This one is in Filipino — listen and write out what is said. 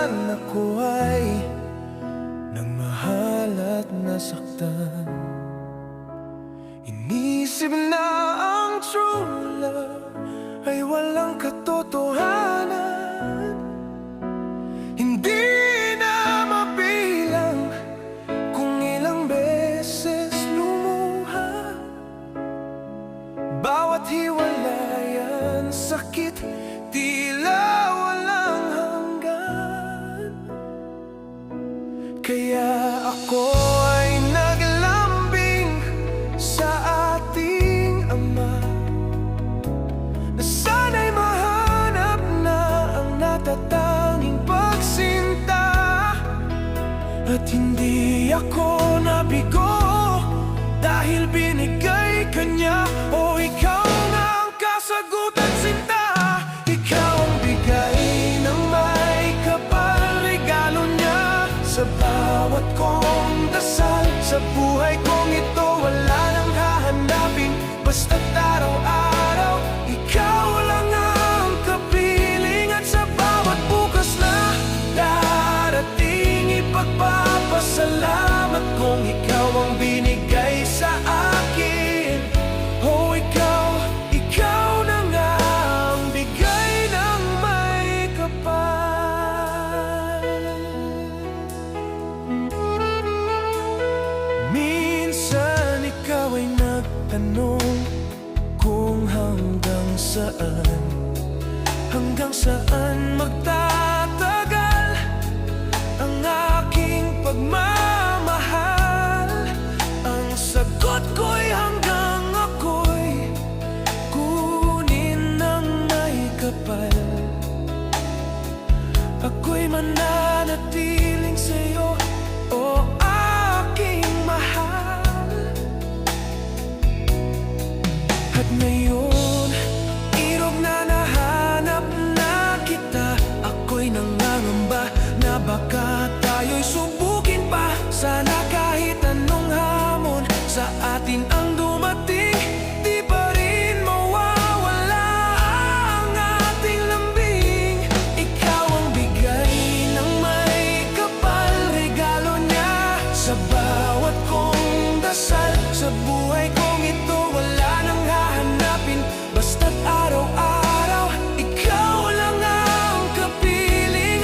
minsan ako ay nagmahal at nasaktan. Inisip na ang true love ay walang katotohanan. Hindi na mabilang kung ilang beses lumuha. Bawat hiwalayan, sakit, tila walang hanggan. Kaya ako ay naglambing sa ating Ama, na sana'y mahanap na ang natatanging pagsinta. At hindi ako nabigo dahil binigay ka niya. O ikaw na ang kasagutan, sinta. Ikaw ang bigay ng may kapal, regalo niya sa bawat kong dasal. Sa buhay kong ito wala nang hahanapin, basta't araw-araw ikaw lang ang kapiling. At sa bawat bukas na darating, ipagpapasalamat kong ikaw ang binigay sa akin. Oh, ikaw na nga ang bigay ng may kapal. Minsan ikaw ay nagtanong kung hanggang saan magtatagal ang aking pagmamahal. Ang sagot ko'y hanggang ako'y kunin ng may kapal. Ako'y mananatiling sa'yo, o aking mahal. At ngayon